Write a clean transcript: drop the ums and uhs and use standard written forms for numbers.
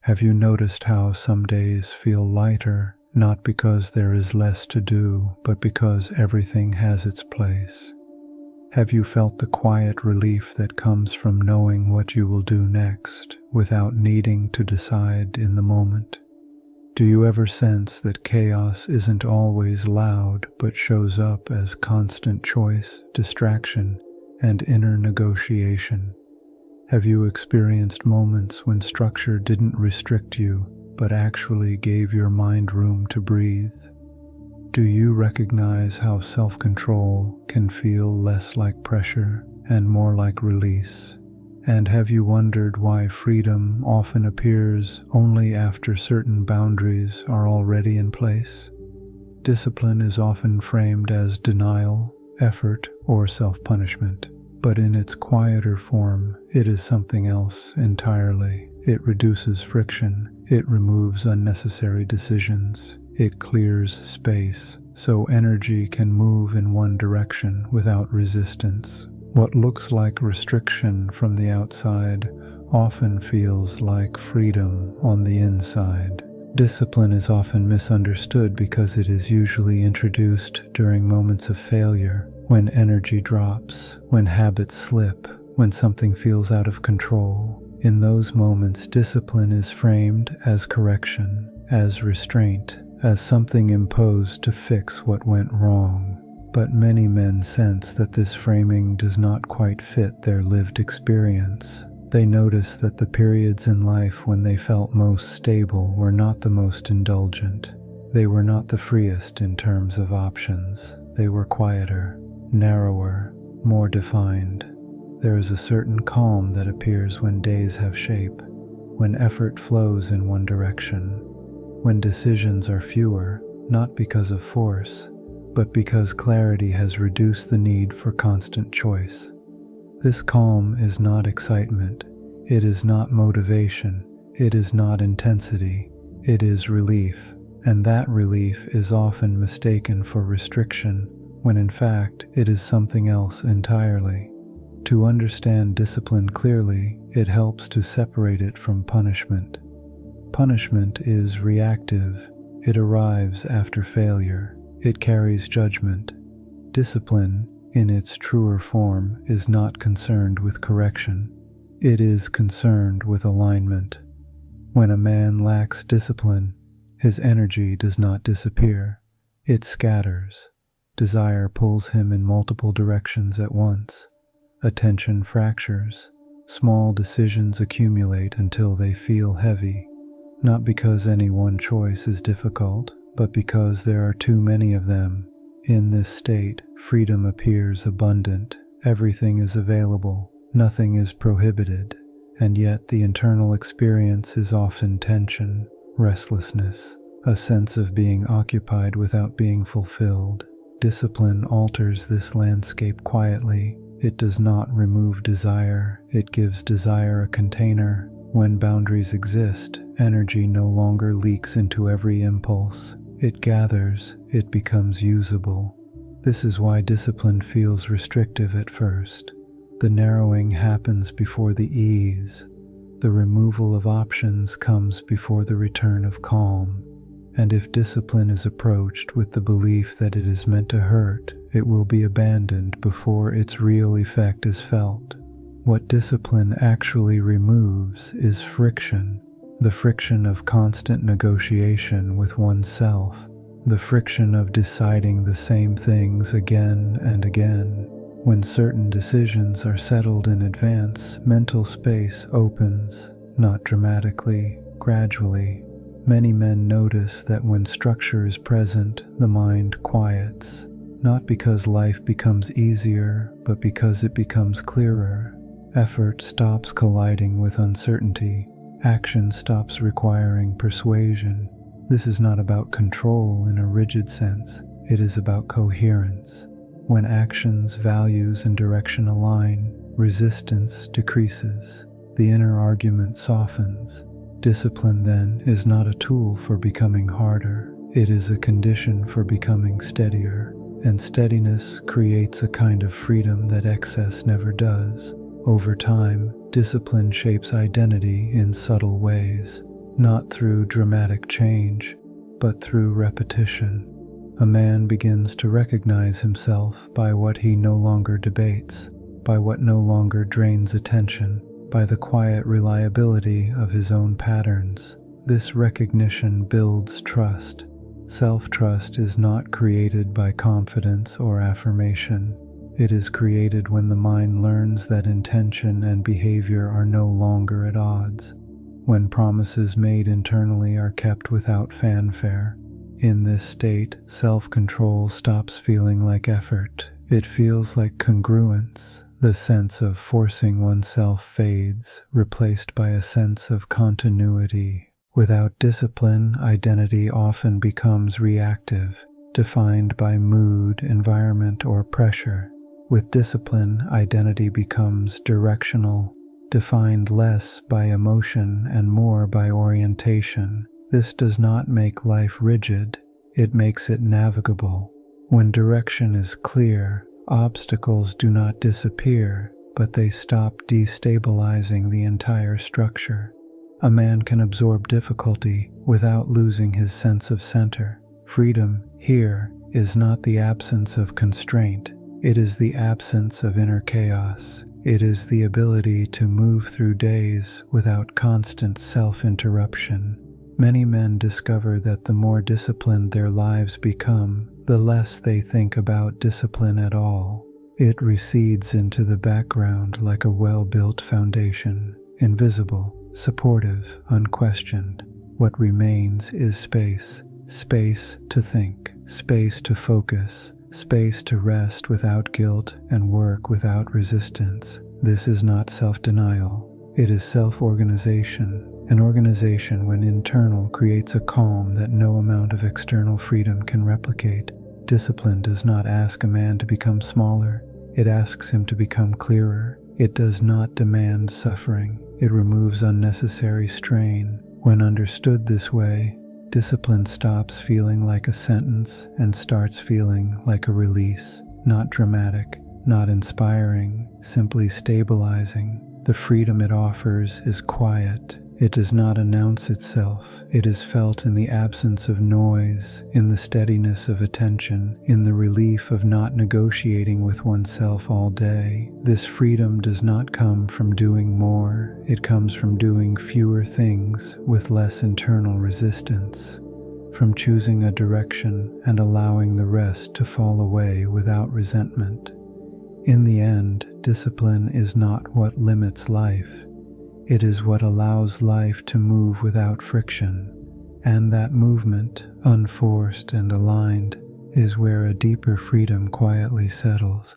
Have you noticed how some days feel lighter, not because there is less to do, but because everything has its place? Have you felt the quiet relief that comes from knowing what you will do next, without needing to decide in the moment? Do you ever sense that chaos isn't always loud, but shows up as constant choice, distraction, and inner negotiation? Have you experienced moments when structure didn't restrict you, but actually gave your mind room to breathe? Do you recognize how self-control can feel less like pressure and more like release? And have you wondered why freedom often appears only after certain boundaries are already in place? Discipline is often framed as denial, effort, or self-punishment. But in its quieter form, it is something else entirely. It reduces friction, it removes unnecessary decisions, it clears space, so energy can move in one direction without resistance. What looks like restriction from the outside often feels like freedom on the inside. Discipline is often misunderstood because it is usually introduced during moments of failure, when energy drops, when habits slip, when something feels out of control. In those moments, discipline is framed as correction, as restraint, as something imposed to fix what went wrong. But many men sense that this framing does not quite fit their lived experience. They notice that the periods in life when they felt most stable were not the most indulgent. They were not the freest in terms of options. They were quieter, narrower, more defined. There is a certain calm that appears when days have shape, when effort flows in one direction, when decisions are fewer, not because of force, but because clarity has reduced the need for constant choice. This calm is not excitement, it is not motivation, it is not intensity, it is relief, and that relief is often mistaken for restriction, when in fact it is something else entirely. To understand discipline clearly, it helps to separate it from punishment. Punishment is reactive, it arrives after failure, it carries judgment. Discipline, in its truer form, is not concerned with correction. It is concerned with alignment. When a man lacks discipline, his energy does not disappear. It scatters. Desire pulls him in multiple directions at once. Attention fractures. Small decisions accumulate until they feel heavy, not because any one choice is difficult, but because there are too many of them. In this state, freedom appears abundant, everything is available, nothing is prohibited, and yet the internal experience is often tension, restlessness, a sense of being occupied without being fulfilled. Discipline alters this landscape quietly. It does not remove desire, it gives desire a container. When boundaries exist, energy no longer leaks into every impulse. It gathers, it becomes usable. This is why discipline feels restrictive at first. The narrowing happens before the ease. The removal of options comes before the return of calm. And if discipline is approached with the belief that it is meant to hurt, it will be abandoned before its real effect is felt. What discipline actually removes is friction. The friction of constant negotiation with oneself, the friction of deciding the same things again and again. When certain decisions are settled in advance, mental space opens, not dramatically, gradually. Many men notice that when structure is present, the mind quiets, not because life becomes easier, but because it becomes clearer. Effort stops colliding with uncertainty. Action stops requiring persuasion. This is not about control in a rigid sense. It is about coherence. When actions, values, and direction align, resistance decreases. The inner argument softens. Discipline, then, is not a tool for becoming harder. It is a condition for becoming steadier. And steadiness creates a kind of freedom that excess never does. Over time, discipline shapes identity in subtle ways. not through dramatic change, but through repetition. A man begins to recognize himself by what he no longer debates, by what no longer drains attention, by the quiet reliability of his own patterns. This recognition builds trust. Self-trust is not created by confidence or affirmation. It is created when the mind learns that intention and behavior are no longer at odds, when promises made internally are kept without fanfare. In this state, self-control stops feeling like effort. It feels like congruence. The sense of forcing oneself fades, replaced by a sense of continuity. Without discipline, identity often becomes reactive, defined by mood, environment, or pressure. With discipline, identity becomes directional, defined less by emotion and more by orientation. This does not make life rigid, it makes it navigable. When direction is clear, obstacles do not disappear, but they stop destabilizing the entire structure. A man can absorb difficulty without losing his sense of center. Freedom here is not the absence of constraint, it is the absence of inner chaos. It is the ability to move through days without constant self-interruption. Many men discover that the more disciplined their lives become, the less they think about discipline at all. It recedes into the background like a well-built foundation, invisible, supportive, unquestioned. What remains is space. Space to think, space to focus, space to rest without guilt and work without resistance. This is not self-denial. It is self-organization. An organization, when internal, creates a calm that no amount of external freedom can replicate. Discipline does not ask a man to become smaller. It asks him to become clearer. It does not demand suffering. It removes unnecessary strain. When understood this way, discipline stops feeling like a sentence and starts feeling like a release. Not dramatic, not inspiring, simply stabilizing. The freedom it offers is quiet. It does not announce itself. It is felt in the absence of noise, in the steadiness of attention, in the relief of not negotiating with oneself all day. This freedom does not come from doing more. It comes from doing fewer things with less internal resistance, from choosing a direction and allowing the rest to fall away without resentment. In the end, discipline is not what limits life. It is what allows life to move without friction, and that movement, unforced and aligned, is where a deeper freedom quietly settles.